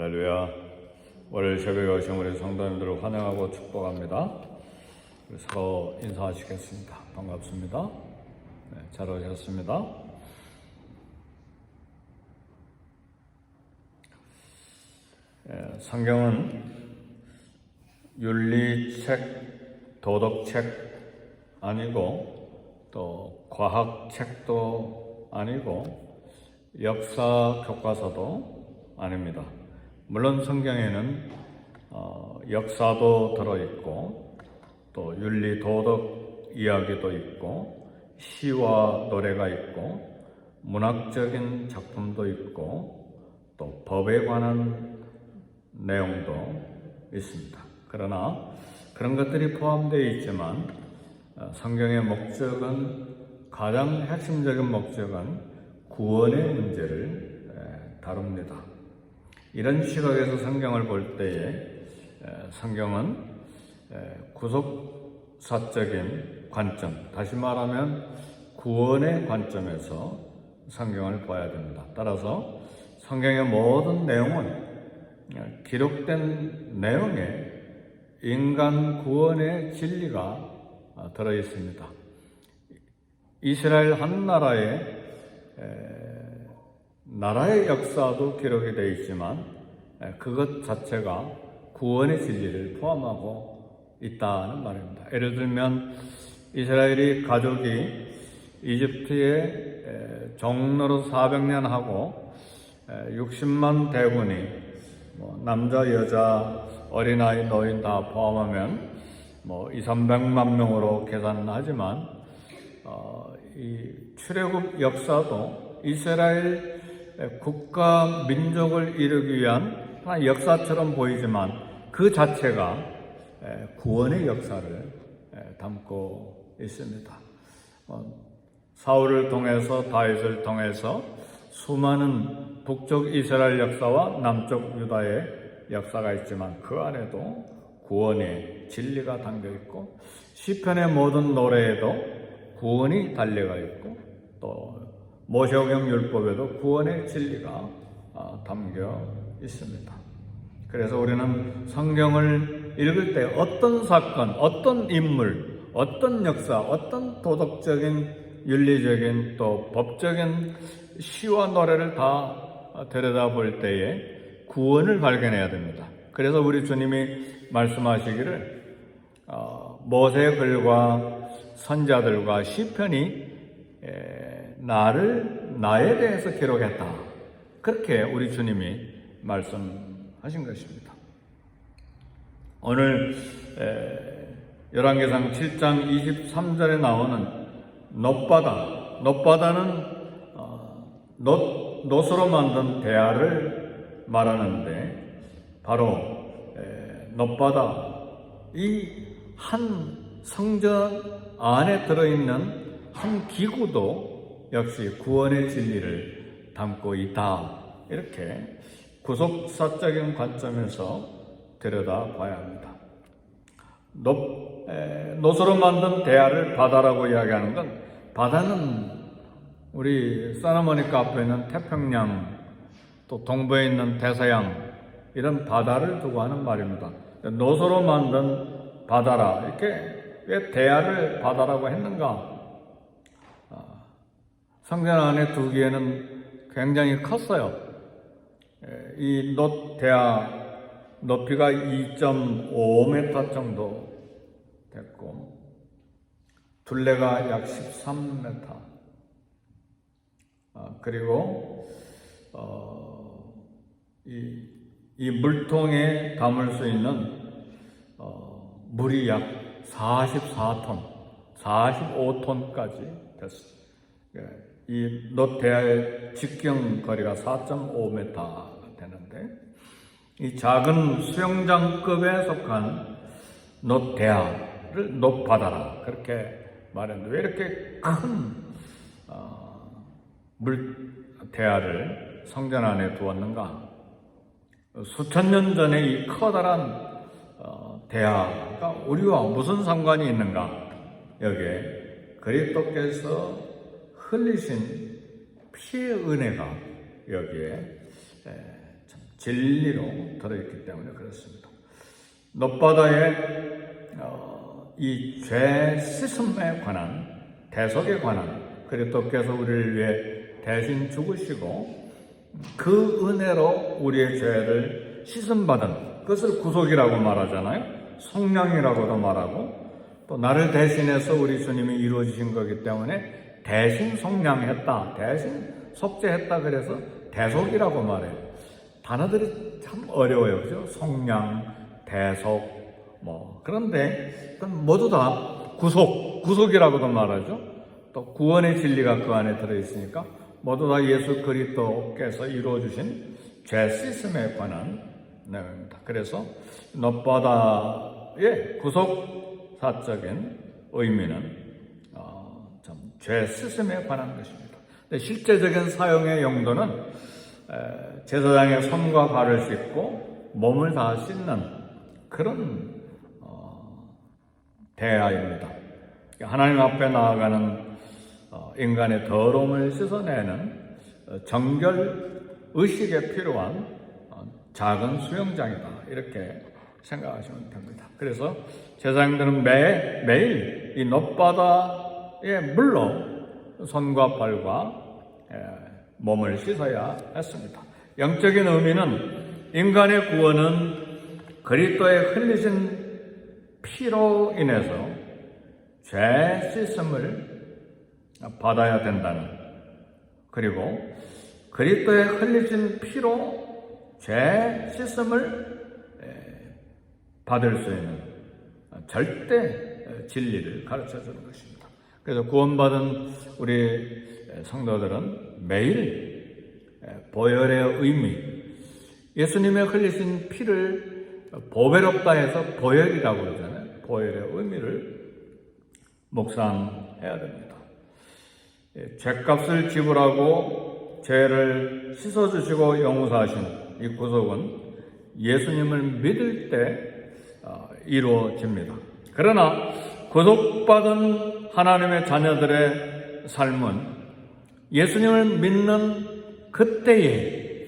할렐루야. 월요일 새벽에 오신 우리 성도님들을 환영하고 축복합니다. 서로 인사하시겠습니다. 반갑습니다. 잘 오셨습니다. 성경은 윤리책, 도덕책 아니고 또 과학책도 아니고 역사 교과서도 아닙니다. 물론 성경에는 역사도 들어있고 또 윤리 도덕 이야기도 있고 시와 노래가 있고 문학적인 작품도 있고 또 법에 관한 내용도 있습니다. 그러나 그런 것들이 포함되어 있지만 성경의 목적은, 가장 핵심적인 목적은 구원의 문제를 다룹니다. 이런 시각에서 성경을 볼 때에 성경은 구속사적인 관점, 다시 말하면 구원의 관점에서 성경을 봐야 됩니다. 따라서 성경의 모든 내용은 기록된 내용에 인간 구원의 진리가 들어 있습니다. 이스라엘 한 나라의 역사도 기록이 되어 있지만 그것 자체가 구원의 진리를 포함하고 있다는 말입니다. 예를 들면 이스라엘이 가족이 이집트에 종로로 400년 하고 60만 대군이 남자, 여자, 어린아이, 노인 다 포함하면 200~300만 명으로 계산하지만 이 출애굽 역사도 이스라엘 국가 민족을 이루기 위한 역사처럼 보이지만 그 자체가 구원의 역사를 담고 있습니다. 사울을 통해서, 다윗을 통해서 수많은 북쪽 이스라엘 역사와 남쪽 유다의 역사가 있지만 그 안에도 구원의 진리가 담겨 있고 시편의 모든 노래에도 구원이 달려가 있고 또 모세오경 율법에도 구원의 진리가 담겨 있습니다. 그래서 우리는 성경을 읽을 때 어떤 사건, 어떤 인물, 어떤 역사, 어떤 도덕적인, 윤리적인 또 법적인 시와 노래를 다 들여다볼 때에 구원을 발견해야 됩니다. 그래서 우리 주님이 말씀하시기를 모세 글과 선자들과 시편이 나에 대해서 기록했다. 그렇게 우리 주님이 말씀하신 것입니다. 오늘 열왕기상 7장 23절에 나오는 놋바다는 놋으로 만든 대야를 말하는데 바로 놋바다, 이 한 성전 안에 들어있는 한 기구도 역시 구원의 진리를 담고 있다. 이렇게 구속사적인 관점에서 들여다봐야 합니다. 놋으로 만든 대야를 바다라고 이야기하는 건, 바다는 우리 사나모니카 앞에 있는 태평양, 또 동부에 있는 대서양, 이런 바다를 두고 하는 말입니다. 놋으로 만든 바다라, 이렇게 왜 대야를 바다라고 했는가? 성전 안에 두기에는 굉장히 컸어요. 이 놋 대야 높이가 2.5m 정도 됐고 둘레가 약 13m. 그리고 이 물통에 담을 수 있는 물이 약 44톤, 45톤까지 됐습니다. 이 놋 대야의 직경 거리가 4.5m가 되는데 이 작은 수영장급에 속한 놋 대야를 놋바다라 그렇게 말했는데, 왜 이렇게 큰 물 대야를 성전 안에 두었는가? 수천 년 전에 이 커다란 대야가 우리와 무슨 상관이 있는가? 여기에 그리스도께서 흘리신 피의 은혜가 여기에 진리로 들어있기 때문에 그렇습니다. 놋바다에 이 죄 씻음에 관한, 대속에 관한, 그리스도께서 우리를 위해 대신 죽으시고 그 은혜로 우리의 죄를 씻음받은, 그것을 구속이라고 말하잖아요. 속량이라고도 말하고, 또 나를 대신해서 우리 주님이 이루어지신 거기 때문에 대신 속량했다, 대신 속죄했다, 그래서 대속이라고 말해요. 단어들이 참 어려워요. 그죠? 속량, 대속, 그런데 그건 모두 다 구속이라고도 말하죠. 또 구원의 진리가 그 안에 들어있으니까 모두 다 예수 그리스도께서 이루어주신 죄 씻음에 관한 내용입니다. 그래서 놋바다의 구속사적인 의미는 죄 씻음에 관한 것입니다. 실제적인 사용의 용도는 제사장의 손과 발을 씻고 몸을 다 씻는 그런 대하입니다. 하나님 앞에 나아가는 인간의 더러움을 씻어내는 정결 의식에 필요한 작은 수영장이다, 이렇게 생각하시면 됩니다. 그래서 제사장들은 매일 이 놋바다의 물로 손과 발과 몸을 씻어야 했습니다. 영적인 의미는 인간의 구원은 그리스도의 흘리신 피로 인해서 죄 씻음을 받아야 된다는, 그리고 그리스도의 흘리신 피로 죄 씻음을 받을 수 있는 절대 진리를 가르쳐 주는 것입니다. 그래서 구원받은 우리 성도들은 매일 보혈의 의미, 예수님의 흘리신 피를 보배롭다 해서 보혈이라고 그러잖아요. 보혈의 의미를 묵상해야 됩니다. 죄값을 지불하고 죄를 씻어주시고 용서하신 이 구속은 예수님을 믿을 때 이루어집니다. 그러나 구속받은 하나님의 자녀들의 삶은 예수님을 믿는 그때에,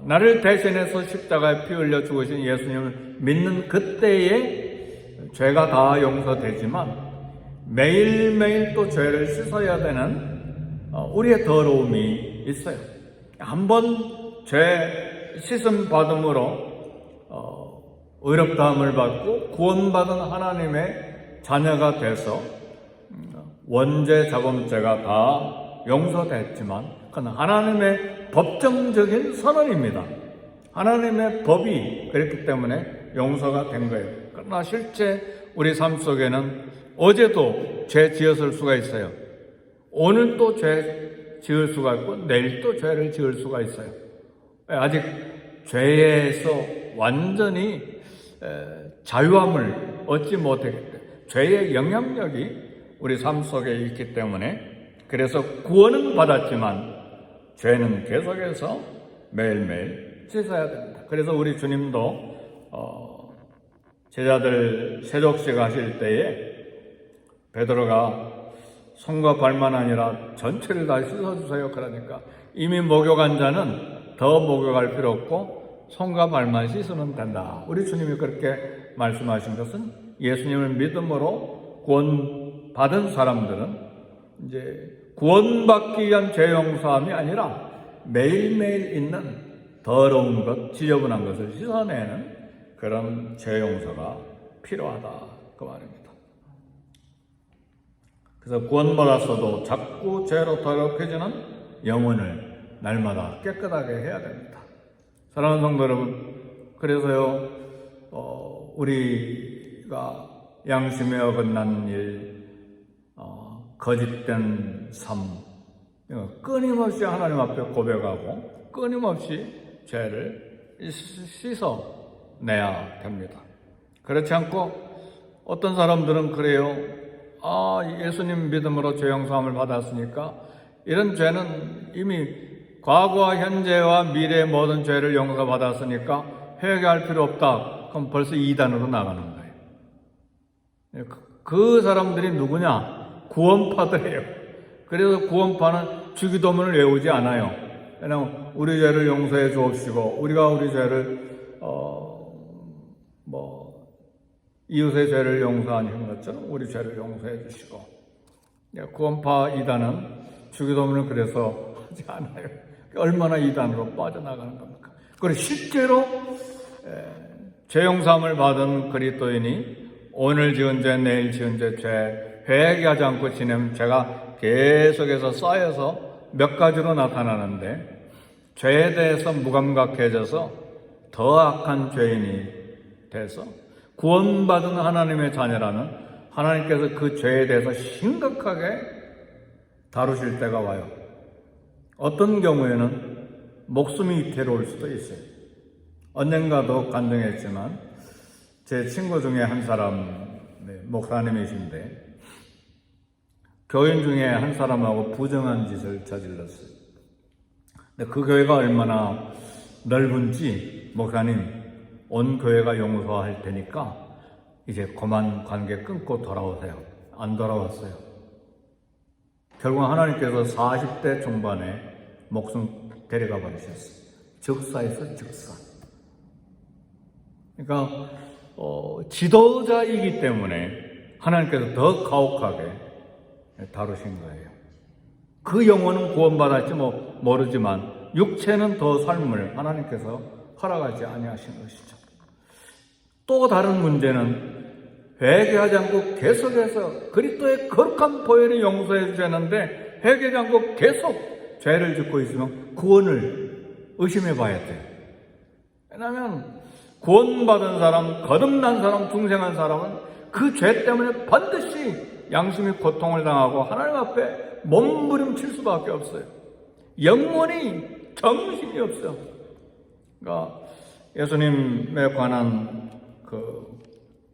나를 대신해서 십자가에 피 흘려 죽으신 예수님을 믿는 그때에 죄가 다 용서되지만 매일매일 또 죄를 씻어야 되는 우리의 더러움이 있어요. 한번 죄 씻음 받음으로 의롭다함을 받고 구원받은 하나님의 자녀가 돼서 원죄 자범죄가 다 용서됐지만 그건 하나님의 법정적인 선언입니다. 하나님의 법이 그랬기 때문에 용서가 된 거예요. 그러나 실제 우리 삶 속에는 어제도 죄 지었을 수가 있어요. 오늘 또 죄 지을 수가 있고 내일 또 죄를 지을 수가 있어요. 아직 죄에서 완전히 자유함을 얻지 못했기 때문에, 죄의 영향력이 우리 삶 속에 있기 때문에, 그래서 구원은 받았지만 죄는 계속해서 매일매일 씻어야 됩니다. 그래서 우리 주님도 제자들 세족식 하실 때에 베드로가 손과 발만 아니라 전체를 다 씻어주세요 그러니까 이미 목욕한 자는 더 목욕할 필요 없고 손과 발만 씻으면 된다. 우리 주님이 그렇게 말씀하신 것은 예수님을 믿음으로 구원받은 사람들은 이제 구원받기 위한 죄 용서함이 아니라 매일매일 있는 더러운 것, 지저분한 것을 씻어내는 그런 죄 용서가 필요하다, 그 말입니다. 그래서 구원받았어도 자꾸 죄로 더럽혀지는 영혼을 날마다 깨끗하게 해야 됩니다. 사랑하는 성도 여러분, 그래서요 우리가 양심에 어긋난 일, 거짓된 삶, 끊임없이 하나님 앞에 고백하고 끊임없이 죄를 씻어내야 됩니다. 그렇지 않고 어떤 사람들은 그래요. 예수님 믿음으로 죄 용서함을 받았으니까 이런 죄는 이미 과거와 현재와 미래의 모든 죄를 용서받았으니까 회개할 필요 없다. 그럼 벌써 이단으로 나가는 거예요. 그 사람들이 누구냐? 구원파들이에요. 그래서 구원파는 주기도문을 외우지 않아요. 왜냐하면 우리 죄를 용서해 주옵시고 우리가 우리 죄를 이웃의 죄를 용서하는 것처럼 우리 죄를 용서해 주시고, 구원파 이단은 주기도문을 그래서 하지 않아요. 얼마나 이단으로 빠져나가는 겁니까? 그리고 실제로 죄 용서함을 받은 그리스도인이 오늘 지은 죄, 내일 지은 죄 회개하지 않고 지내면 죄가 계속해서 쌓여서 몇 가지로 나타나는데, 죄에 대해서 무감각해져서 더 악한 죄인이 돼서 구원받은 하나님의 자녀라는 하나님께서 그 죄에 대해서 심각하게 다루실 때가 와요. 어떤 경우에는 목숨이 위태로울 수도 있어요. 언젠가도 간증했지만 제 친구 중에 한 사람, 목사님이신데 교인 중에 한 사람하고 부정한 짓을 저질렀어요. 근데 그 교회가 얼마나 넓은지 목사님 온 교회가 용서할 테니까 이제 그만 관계 끊고 돌아오세요. 안 돌아왔어요. 결국 하나님께서 40대 중반에 목숨 데려가 버리셨어요. 즉사에서 즉사. 그러니까 지도자이기 때문에 하나님께서 더 가혹하게 다루신 거예요. 그 영혼은 구원받았지 모르지만 육체는 더 삶을 하나님께서 허락하지 아니하신 것이죠. 또 다른 문제는 회개하지 않고 계속해서 그리스도의 거룩한 보혈이 용서해 주셨는데 회개하지 않고 계속 죄를 짓고 있으면 구원을 의심해 봐야 돼요. 왜냐하면 구원받은 사람, 거듭난 사람, 중생한 사람은 그 죄 때문에 반드시 양심이 고통을 당하고 하나님 앞에 몸부림칠 수밖에 없어요. 영원히 정신이 없어요. 그러니까 예수님에 관한 그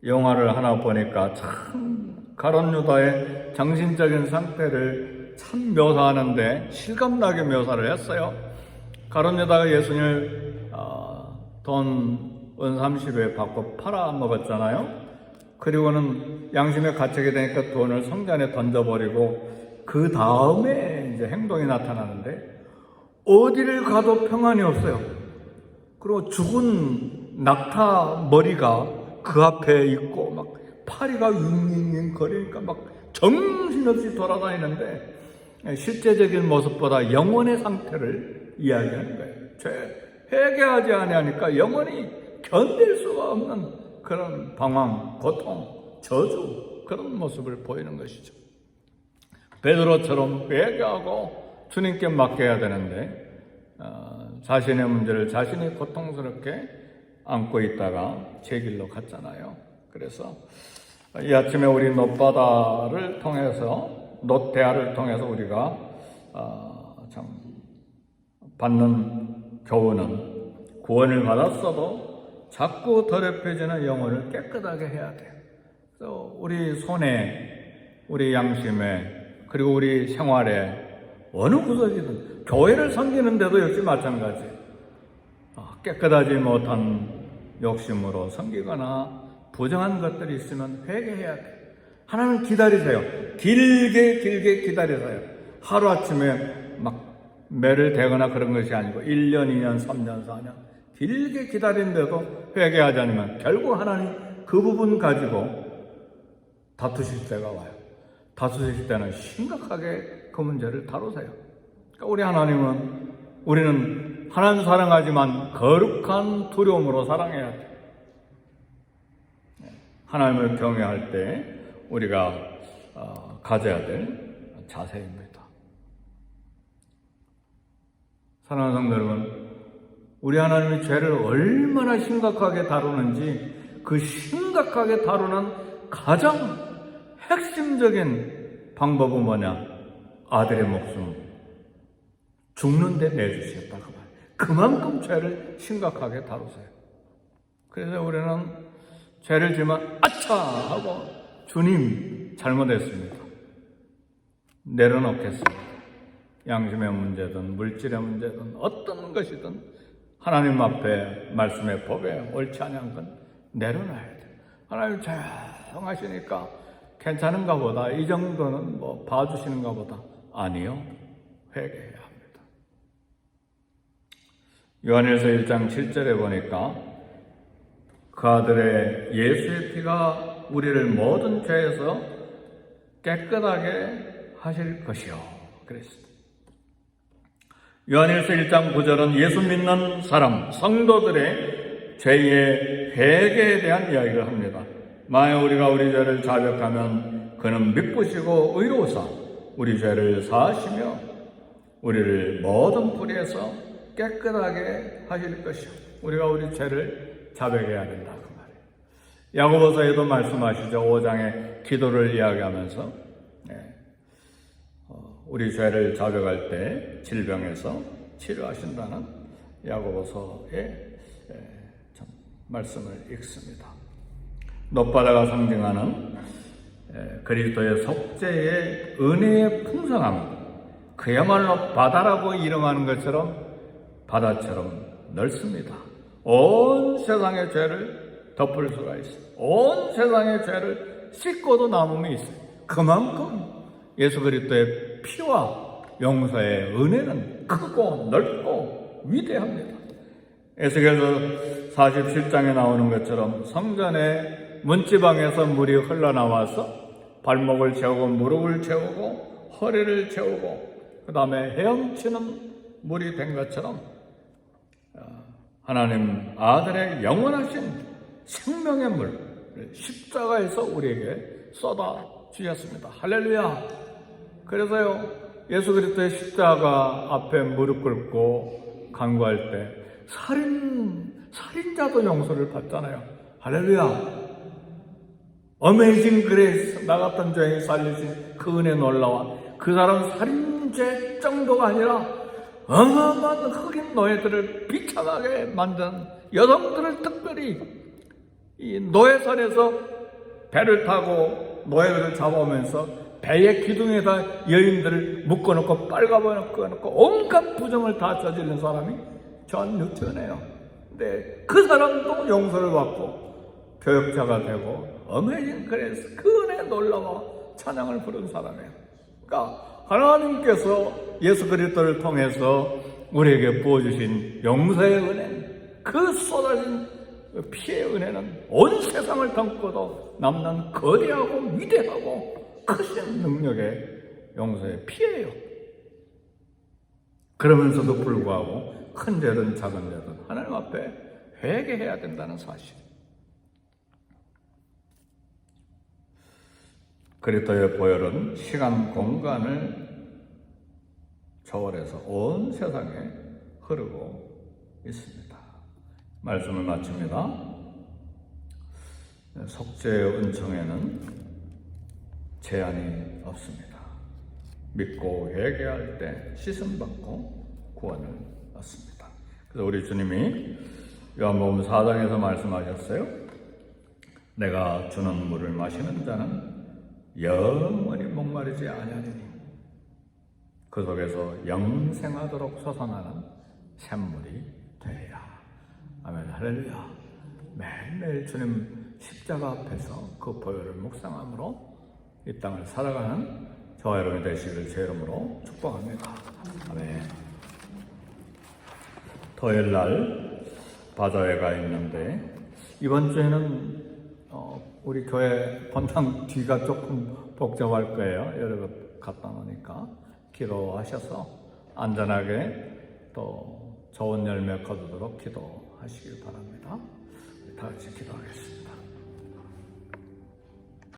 영화를 하나 보니까 참 가룟 유다의 정신적인 상태를 참 묘사하는데 실감나게 묘사를 했어요. 가룟 유다가 예수님을 돈 은 30에 받고 팔아먹었잖아요. 그리고는 양심에 갇히게 되니까 돈을 성전에 던져버리고 그 다음에 이제 행동이 나타나는데 어디를 가도 평안이 없어요. 그리고 죽은 낙타 머리가 그 앞에 있고 막 파리가 윙윙윙 거리니까 막 정신없이 돌아다니는데 실제적인 모습보다 영혼의 상태를 이야기하는 거예요. 회개하지 아니하니까 영혼이 견딜 수가 없는 그런 방황, 고통, 저주 그런 모습을 보이는 것이죠. 베드로처럼 회개하고 주님께 맡겨야 되는데 자신의 문제를 자신이 고통스럽게 안고 있다가 제 길로 갔잖아요. 그래서 이 아침에 우리 놋바다를 통해서 놋대야를 통해서 우리가 참 받는 교훈은 구원을 받았어도 자꾸 더럽혀지는 영혼을 깨끗하게 해야 돼요. 그래서 우리 손에, 우리 양심에, 그리고 우리 생활에 어느 구석이든 교회를 섬기는데도 역시 마찬가지. 깨끗하지 못한 욕심으로 섬기거나 부정한 것들이 있으면 회개해야 돼요. 하나님 기다리세요. 길게 기다리세요. 하루아침에 막 매를 대거나 그런 것이 아니고 1년, 2년, 3년, 4년 길게 기다리는데도 회개하지 않으면 결국 하나님 그 부분 가지고 다투실 때가 와요. 다투실 때는 심각하게 그 문제를 다루세요. 그러니까 우리 하나님은 우리는 하나님 사랑하지만 거룩한 두려움으로 사랑해야 돼요. 하나님을 경외할 때 우리가 가져야 될 자세입니다. 사랑하는 성도 여러분, 우리 하나님이 죄를 얼마나 심각하게 다루는지 그 심각하게 다루는 가장 핵심적인 방법은 뭐냐? 아들의 목숨 죽는데 내주시겠다고 말해요. 그만큼 죄를 심각하게 다루세요. 그래서 우리는 죄를 지면 아차 하고 주님 잘못했습니다. 내려놓겠습니다. 양심의 문제든 물질의 문제든 어떤 것이든 하나님 앞에 말씀의 법에 옳지 않은 건 내려놔야 돼요. 하나님 조용하시니까 괜찮은가 보다, 이 정도는 봐주시는가 보다. 아니요. 회개해야 합니다. 요한일서 1장 7절에 보니까 그 아들의 예수의 피가 우리를 모든 죄에서 깨끗하게 하실 것이요 그랬습니다. 요한일서 1장 9절은 예수 믿는 사람, 성도들의 죄의 회개에 대한 이야기를 합니다. 만약 우리가 우리 죄를 자백하면 그는 믿으시고 의로우사 우리 죄를 사하시며 우리를 모든 불의에서 깨끗하게 하실 것이요. 우리가 우리 죄를 자백해야 된다 그 말이에요. 야고보서에도 말씀하시죠. 5장에 기도를 이야기하면서 우리 죄를 자백할 때 질병에서 치료하신다는 야고보서의 말씀을 읽습니다. 놋바다가 상징하는 그리스도의 속죄의 은혜의 풍성함, 그야말로 바다라고 이름하는 것처럼 바다처럼 넓습니다. 온 세상의 죄를 덮을 수가 있어요. 온 세상의 죄를 씻고도 남음이 있어요. 그만큼 예수 그리스도의 피와 용서의 은혜는 크고 넓고 위대합니다. 에스겔서 47장에 나오는 것처럼 성전의 문지방에서 물이 흘러나와서 발목을 채우고 무릎을 채우고 허리를 채우고 그 다음에 헤엄치는 물이 된 것처럼 하나님 아들의 영원하신 생명의 물 십자가에서 우리에게 쏟아 주셨습니다. 할렐루야. 그래서요 예수 그리스도의 십자가 앞에 무릎 꿇고 간구할 때 살인자도 용서를 받잖아요. 할렐루야. 어메이징 그레이스, 나 같은 죄인 살리신 그 은혜 놀라워. 그 사람 살인죄 정도가 아니라 어마어마한 흑인 노예들을 비참하게 만든 여성들을 특별히 이 노예선에서 배를 타고 노예들을 잡아오면서 배의 기둥에다 여인들을 묶어놓고 빨가벗어놓고 온갖 부정을 다 저지른 사람이 존 뉴턴이에요. 근데 그 사람도 용서를 받고 교역자가 되고 어메이징 그레이스 그 은혜 놀라워 찬양을 부른 사람이에요. 그러니까 하나님께서 예수 그리스도를 통해서 우리에게 부어주신 용서의 은혜, 그 쏟아진 피의 은혜는 온 세상을 덮고도 남는 거대하고 위대하고 크신 능력의 용서의 피예요. 그러면서도 불구하고 큰 죄든 작은 죄든 하나님 앞에 회개해야 된다는 사실. 그리스도의 보혈은 시간, 공간을 초월해서 온 세상에 흐르고 있습니다. 말씀을 마칩니다. 속죄의 은총에는 제한이 없습니다. 믿고 회개할 때 씻음받고 구원을 얻습니다. 그래서 우리 주님이 요한복음 4장에서 말씀하셨어요. 내가 주는 물을 마시는 자는 영원히 목마르지 아니하리니 그 속에서 영생하도록 솟아나는 샘물이 되리라. 아멘. 할렐루야. 매일매일 주님 십자가 앞에서 그 보혈을 묵상함으로 이 땅을 살아가는 저와 여러분이 되시기를 제 이름으로 축복합니다. 아멘. 토요일 날 바다에 가 있는데 이번 주에는 우리 교회 본당 뒤가 조금 복잡할 거예요. 여러분 갔다 오니까 기도하셔서 안전하게 또 좋은 열매 거두도록 기도하시길 바랍니다.